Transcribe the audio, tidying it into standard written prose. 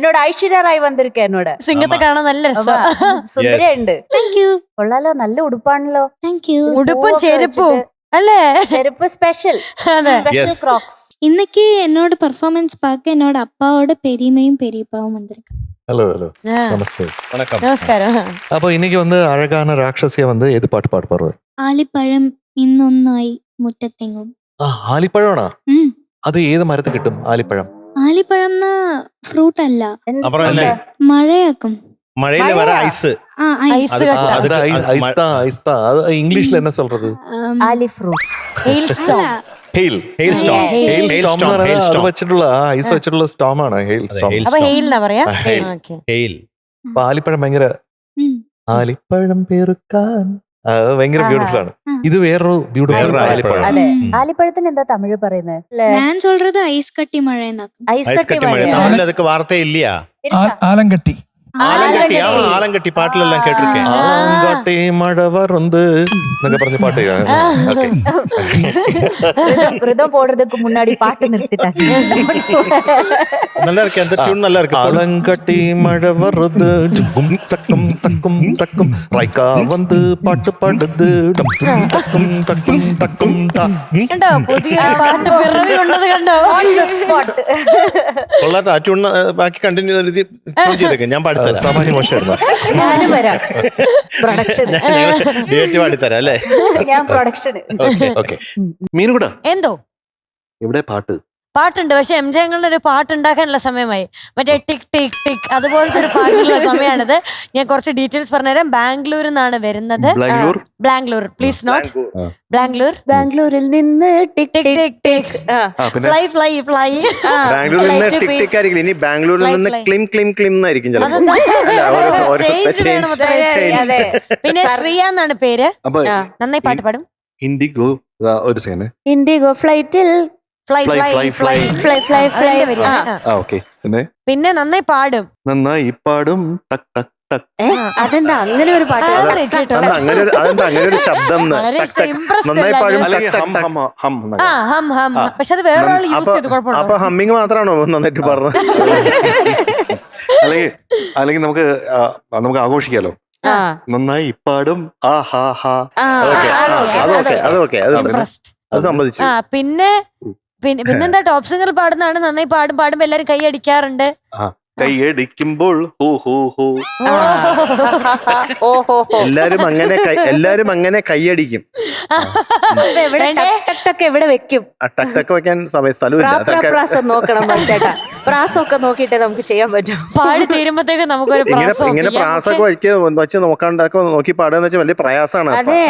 എന്നോട് ഐശ്വര്യ റായ് വന്നിരിക്ക എന്നോട് സിംഗത്തെ കാണാൻ നല്ല രസം. സുന്ദരിയുണ്ട്. താങ്ക് യു കൊള്ളാലോ, നല്ല ഉടുപ്പാണല്ലോ. Thank you. ഉടുപ്പും ചെരുപ്പും അല്ലേ? ചെരുപ്പ് സ്പെഷ്യൽ ஸ்பெஷல் கிராக்ஸ். இன்னைக்கு என்னோட பெர்ஃபார்மன்ஸ் பார்க்க என்னோட அப்பாவோட பெரியமையும் பெரியப்பாவும் வந்திருக்கு. ஹலோ ஹலோ நமஸ்தே. வணக்கம். നമസ്കാരം. அப்போ இன்னைக்கு வந்து அழகான ராட்சசியா வந்து எது பாட்டு பாட போறாரு? ആലിപ്പഴം ഇന്നൊന്നായി മുറ്റത്തെങ്ങും. ആലിപ്പഴമാണോ? ഉം. അത് ഏത് മരത്ത് കിട്ടും ആലിപ്പഴം? ആലിപ്പഴം ഫ്രൂട്ട് അല്ല, அப்புறம் என்ன? മഴയാക്കും. மழையில வர ஐஸ். ആ ഐസ് அது- കട്ട. அது ஐஸ் தான். அது இங்கிலீஷ்ல என்ன சொல்றது? ആലി fruit. Hail storm. Hail. Hail storm. Hail hail storm storm. Hail അത് ஸ்டாம். വെച്ചിട്ടുള്ള ഐസ് വെച്ചിട്ടുള്ള സ്റ്റോം ആണ് ഹെയിൽ സ്റ്റോം. hail അപ്പൊ storm. ഹെയിൽ എന്നാ പറയാ. ഹെയിൽ. ഓക്കെ. ஹெயில். അപ്പൊ ആലിപ്പഴം ഭയങ്കര ഉം. ആലിപ്പഴം പെറുക്കാൻ അത് ഭയങ്കര ബ്യൂട്ടിഫുൾ ആണ്. ആ. ഇത് വേറൊരു ബ്യൂട്ടിഫുൾ വേറൊരു ആലിപ്പഴം. അതെ, ഉം. ആലിപ്പഴത്തിന് എന്താ തമിഴ് പറയുന്നത്? ഞാൻ சொல்றது ഐസ് കട്ടി മഴ എന്നാക്കും. ഐസ് ஐஸ் കട്ടി கட்டி மழை. മഴ. தமிழ்ல அதுக்கு வார்த்தை இல்லையா? ആലങ്കട്ടി. ஆலங்கட்டி. ஆமா, ஆலங்கட்டி பாட்டுல எல்லாம் கேட்டிருக்கேன். ആലങ്കട്ടി മഴ വറുந்து എന്നൊക്കെ പറഞ്ഞ പാട്ട്. ഓക്കെ. ரிதம் போடுறதுக்கு முன்னாடி பாட்டு நிறுத்திட்டாங்க. நல்லா இருக்கு, அந்த டியூன் நல்லா இருக்கு. ஆலங்கட்டி மழை வருது ஜும் தக்கும் தக்கும் தக்கும் ரைக்கா வந்து பாட்டு பாடுது டும் டும் தக்கும் தக்கும் தக்கும் தா. കണ്ടോ പുതിയ പാട്ട് പിറവി ഉള്ളത് കണ്ടോ? On the spot. കൊള്ളാട്ടോ, ആ ട്യൂൺ ബാക്കി കണ്ടിന്യൂ ചെയ്തേക്ക്, ഞാൻ പാടിത്തരാം. സാമാന്യ മോശമായിരുന്നു. ഞാനും വരാം പ്രൊഡക്ഷന്. ഡേറ്റ് പാടിത്തരാം അല്ലേ? ഞാൻ പ്രൊഡക്ഷന്. ഓക്കെ. മീനുകൂടാ എന്തോ ഇവിടെ പാട്ട് പാട്ടുണ്ട്, പക്ഷെ എം ജയങ്ങളുടെ ഒരു പാട്ടുണ്ടാക്കാനുള്ള സമയമായി. മറ്റേ ടിക് ടിക് ടിക് അതുപോലത്തെ ഒരു പാട്ടുള്ള സമയമാണിത്. ഞാൻ കുറച്ച് ഡീറ്റെയിൽസ് പറഞ്ഞുതരാം. ബാംഗ്ലൂരിൽ നിന്നാണ് വരുന്നത്. ബാംഗ്ലൂർ. Bangalore please not Bangalore. ബാംഗ്ലൂരിൽ നിന്ന് ടിക് ടിക് ടിക് ടിക് ടിക് പിന്നെ ഫ്ലൈ ഫ്ലൈ ഫ്ലൈ. ബാംഗ്ലൂരിൽ നിന്ന് ടിക് ടിക് ആയിരിക്കും, ഇനി ബാംഗ്ലൂരിൽ നിന്ന് ക്ലിം ക്ലിം ക്ലിം എന്നായിരിക്കും ചിലപ്പോൾ. അതെ. പിന്നെ ശ്രീയ എന്നാണ് പേര്. അപ്പൊ നന്നായി പാട്ട് പാടും. ഇൻഡിഗോ ഒരു സെക്കൻഡ്. ഇൻഡിഗോ ഫ്ലൈറ്റിൽ fly Fly, fly fly, fly fly fly fly. അതിന്റെ വരിയാണ്. ആ. ഓക്കെ. പിന്നെ പിന്നെ നന്നായി പാടും. നന്നായി പാടും ടക് ടക് ടക്. അതെന്താ അങ്ങനെ ഒരു പാട്ട്? അതാണ് രചിച്ചിട്ടുള്ളത്. അതെന്താ അങ്ങനെ ഒരു ശബ്ദം? വളരെ impressed നന്നായി പാടും. അല്ലെങ്കിൽ ഹം ഹം ഹം എന്നൊക്കെ. ആ ഹം ഹം. പക്ഷെ അത് വേറെ ആൾ യൂസ് ചെയ്ത് അപ്പൊ കുഴപ്പമുണ്ടോ? ഹമ്മിങ് മാത്രമാണോ നന്നായിട്ട് പറഞ്ഞത്? അല്ലെങ്കിൽ നമുക്ക് ആഘോഷിക്കാലോ. ആ. നന്നായി പാടും ആ ഹാ ഹാ. ആ, ഓക്കെ, അതൊക്കെ. അത് Impressed. സമ്മതിച്ചു. ആ പിന്നെന്താ ടോപ്പ് സിംഗർ പാടുന്നതാണ്. നന്നായി പാടുമ്പോ എല്ലാരും കൈ അടിക്കാറുണ്ട്. കൈയടിക്കുമ്പോൾ ഹോ ഹോ ഹോ. ഓഹോ. എല്ലാരും അങ്ങനെ കൈയടിക്കും. എവിടെ ടക്ക് ടക്ക് ടക്ക് എവിടെ വെക്കും? ആ ടക്ക് ടക്ക് വെക്കാൻ സ്ഥലമില്ല. അതൊക്കെ പ്രാസം നോക്കണം ചേട്ടാ. പ്രാസമൊക്കെ നോക്കിയിട്ടേ നമുക്ക് ചെയ്യാൻ പറ്റും. പാടി തീരുമ്പോഴത്തേക്ക് നമുക്കൊരു പ്രാസം ഇങ്ങനെ പ്രാസൊക്കെ വെച്ച് നോക്കി പാടുക വെച്ചാൽ വലിയ പ്രയാസമാണ്. അതെ.